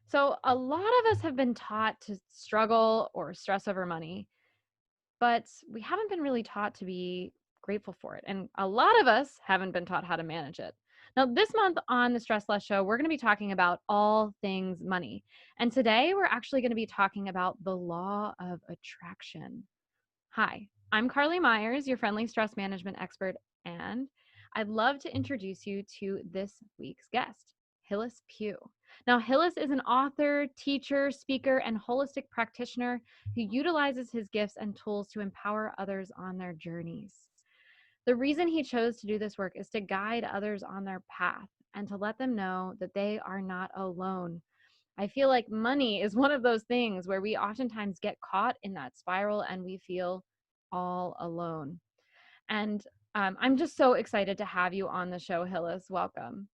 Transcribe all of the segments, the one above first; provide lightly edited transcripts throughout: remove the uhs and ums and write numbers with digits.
So, a lot of us have been taught to struggle or stress over money, but we haven't been really taught to be grateful for it. And a lot of us haven't been taught how to manage it. Now, this month on the Stress Less Show, we're going to be talking about all things money. And today we're actually going to be talking about the law of attraction. Hi, I'm Carly Myers, your friendly stress management expert, and I'd love to introduce you to this week's guest, Hillis Pugh. Now, Hillis is an author, teacher, speaker, and holistic practitioner who utilizes his gifts and tools to empower others on their journeys. The reason he chose to do this work is to guide others on their path and to let them know that they are not alone. I feel like money is one of those things where we oftentimes get caught in that spiral and we feel all alone. And I'm just so excited to have you on the show, Hillis. Welcome.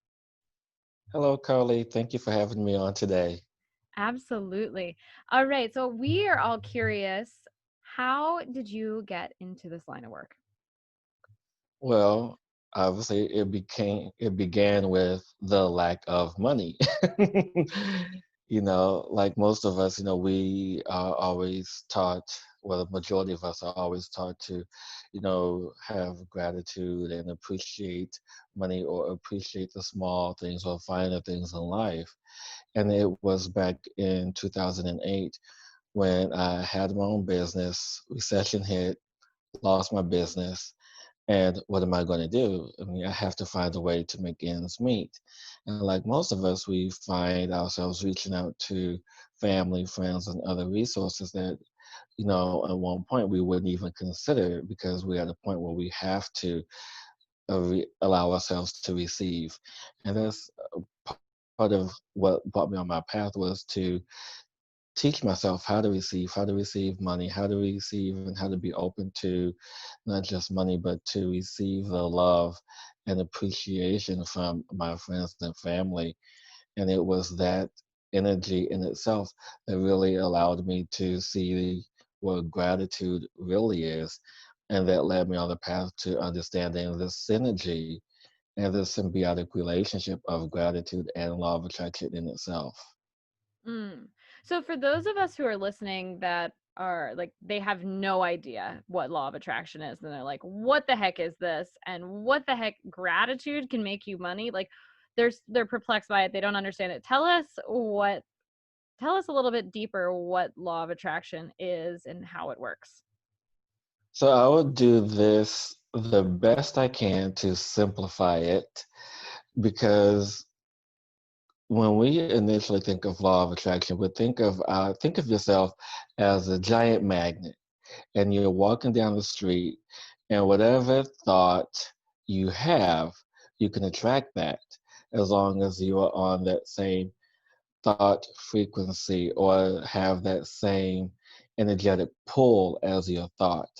Hello, Carly. Thank you for having me on today. Absolutely. All right. So we are all curious. How did you get into this line of work? Well, obviously, it began with the lack of money. Like most of us, we are always taught, well, the majority of us are always taught to, have gratitude and appreciate money or appreciate the small things or finer things in life. And it was back in 2008 when I had my own business, recession hit, lost my business, and what am I going to do? I mean, I have to find a way to make ends meet. And like most of us, we find ourselves reaching out to family, friends, and other resources that, at one point we wouldn't even consider because we're at a point where we have to allow ourselves to receive. And that's part of what brought me on my path was to teach myself how to receive money, how to receive and how to be open to not just money, but to receive the love and appreciation from my friends and family. And it was that energy in itself that really allowed me to see what gratitude really is. And that led me on the path to understanding the synergy and the symbiotic relationship of gratitude and law of attraction in itself. Mm. So for those of us who are listening that are like they have no idea what law of attraction is and they're like what the heck is this and what the heck gratitude can make you money, like they're perplexed by it, they don't understand it. Tell us a little bit deeper what law of attraction is and how it works. So I would do this the best I can to simplify it because when we initially think of law of attraction, we think of yourself as a giant magnet, and you're walking down the street, and whatever thought you have, you can attract that as long as you are on that same thought frequency or have that same energetic pull as your thought.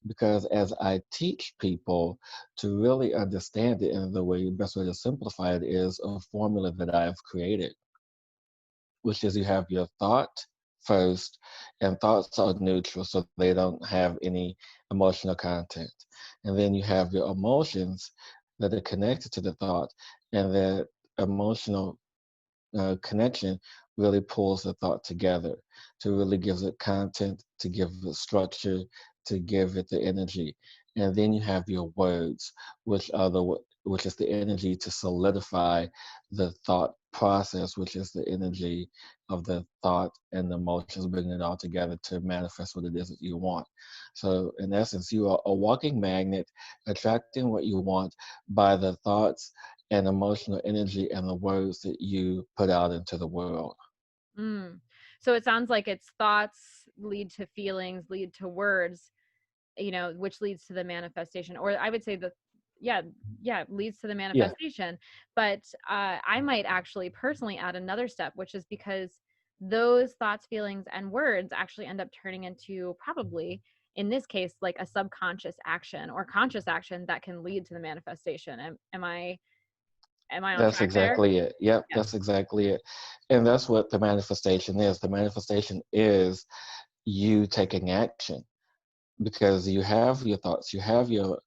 Because as I teach people to really understand it in the way, best way to simplify it is a formula that I've created, which is you have your thought first, and thoughts are neutral, so they don't have any emotional content. And then you have your emotions that are connected to the thought, and that emotional connection really pulls the thought together to really gives it content, to give it structure, to give it the energy. And then you have your words, which is the energy to solidify the thought process, which is the energy of the thought and the emotions, bringing it all together to manifest what it is that you want. So in essence, you are a walking magnet, attracting what you want by the thoughts and emotional energy and the words that you put out into the world. Mm. So it sounds like it's thoughts lead to feelings, lead to words, which leads to the manifestation. Or I would say yeah, yeah, leads to the Yeah, manifestation. But I might actually personally add another step, which is because those thoughts, feelings, and words actually end up turning into probably, in this case, like a subconscious action or conscious action that can lead to the manifestation. Am I on that's track there? exactly it. Yep, Yeah. that's exactly it. And that's what the manifestation is. The manifestation is you taking action because you have your thoughts, you have your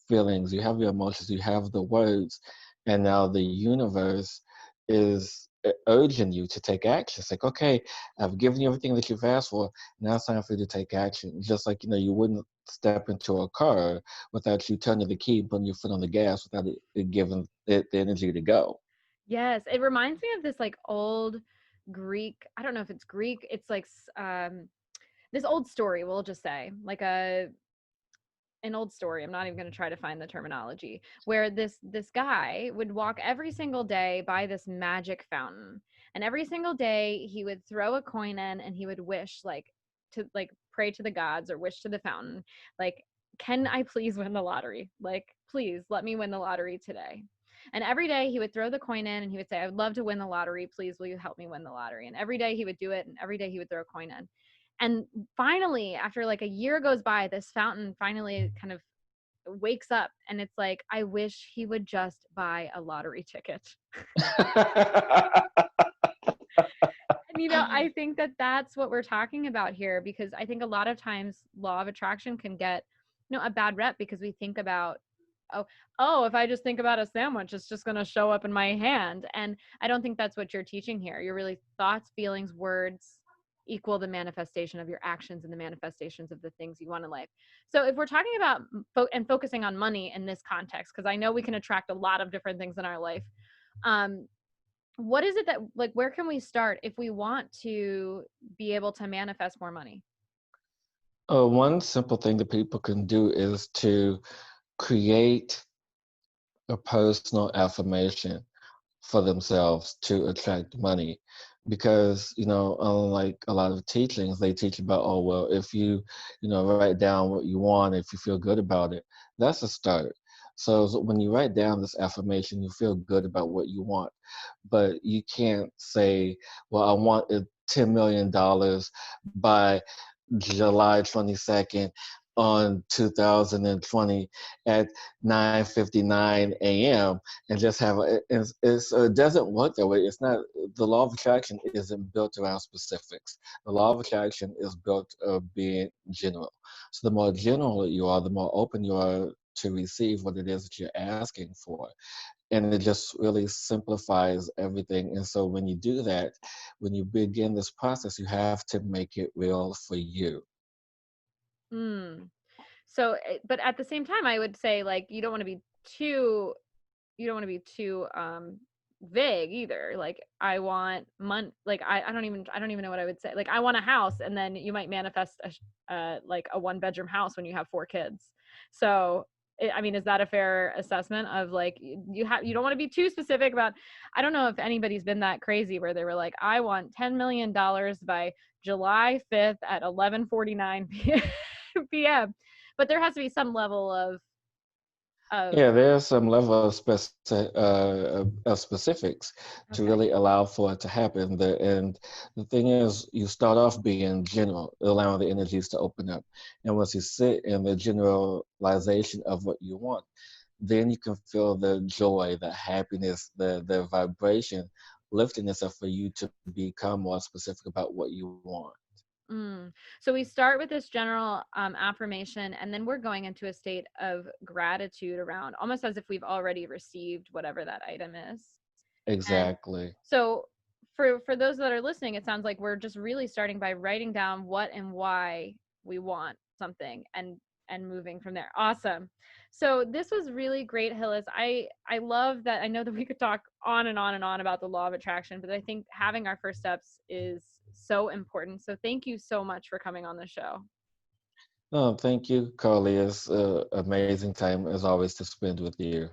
feelings, you have your emotions, you have the words, and now the universe is urging you to take action. It's like, okay, I've given you everything that you've asked for. Now it's time for you to take action. Just like, you wouldn't step into a car without you turning the key, putting your foot on the gas without it giving it the energy to go. Yes, it reminds me of this like old Greek, I don't know if it's Greek, it's like this old story, we'll just say, like an old story. I'm not even going to try to find the terminology, where this guy would walk every single day by this magic fountain, and every single day he would throw a coin in and he would wish, like, to like pray to the gods or wish to the fountain, like, can I please win the lottery, like, please let me win the lottery today. And every day he would throw the coin in and he would say, I would love to win the lottery, please will you help me win the lottery. And every day he would do it, and every day he would throw a coin in. And finally, after like a year goes by, this fountain finally kind of wakes up, and it's like, I wish he would just buy a lottery ticket. And I think that that's what we're talking about here, because I think a lot of times law of attraction can get, a bad rep, because we think about, oh, if I just think about a sandwich, it's just going to show up in my hand. And I don't think that's what you're teaching here. You're really, thoughts, feelings, words equal the manifestation of your actions and the manifestations of the things you want in life. So if we're talking about and focusing on money in this context, because I know we can attract a lot of different things in our life, um, what is it that, like, where can we start if we want to be able to manifest more money? One simple thing that people can do is to create a personal affirmation for themselves to attract money, because unlike a lot of teachings, they teach about, oh well, if you write down what you want, if you feel good about it, that's a start. So when you write down this affirmation, you feel good about what you want, but you can't say, well, I want $10 million by July 22nd on 2020 at 9:59 a.m. and just have it doesn't work that way. It's not, the law of attraction isn't built around specifics. The law of attraction is built of being general. So the more general you are, the more open you are to receive what it is that you're asking for. And it just really simplifies everything. And so when you do that, when you begin this process, you have to make it real for you. Mm. So, but at the same time, I would say, like, too you don't want to be too vague either. Like, I want money, like, I don't even know what I would say. Like, I want a house, and then you might manifest like a one bedroom house when you have four kids. So I mean, is that a fair assessment of, like, you don't want to be too specific about, I don't know if anybody's been that crazy where they were like, I want $10 million by July 5th at 11:49 p.m. But there has to be some level of Yeah, there's some level of, of specifics to okay. really allow for it to happen. And the thing is, you start off being general, allowing the energies to open up. And once you sit in the generalization of what you want, then you can feel the joy, the happiness, the vibration lifting itself for you to become more specific about what you want. Mm. So we start with this general affirmation, and then we're going into a state of gratitude around, almost as if we've already received whatever that item is. And Exactly. so for those that are listening, it sounds like we're just really starting by writing down what and why we want something, and moving from there. Awesome. So this was really great, Hillis. I love that. I know that we could talk on and on and on about the law of attraction, but I think having our first steps is so important. So thank you so much for coming on the show. Oh, thank you, Carly. It's an amazing time, as always, to spend with you.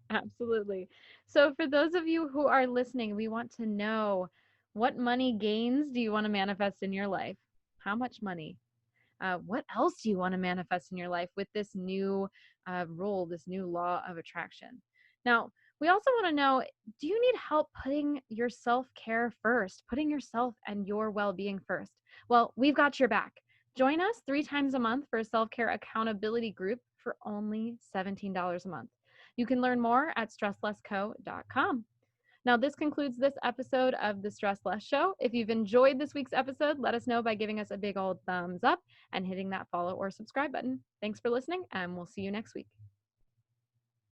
Absolutely. So, for those of you who are listening, we want to know, what money gains do you want to manifest in your life? How much money? What else do you want to manifest in your life with this new rule, this new law of attraction? Now, we also want to know, do you need help putting your self care first, putting yourself and your well being first? Well, we've got your back. Join us 3 times a month for a self care accountability group for only $17 a month. You can learn more at stresslessco.com. Now, this concludes this episode of the Stress Less Show. If you've enjoyed this week's episode, let us know by giving us a big old thumbs up and hitting that follow or subscribe button. Thanks for listening, and we'll see you next week.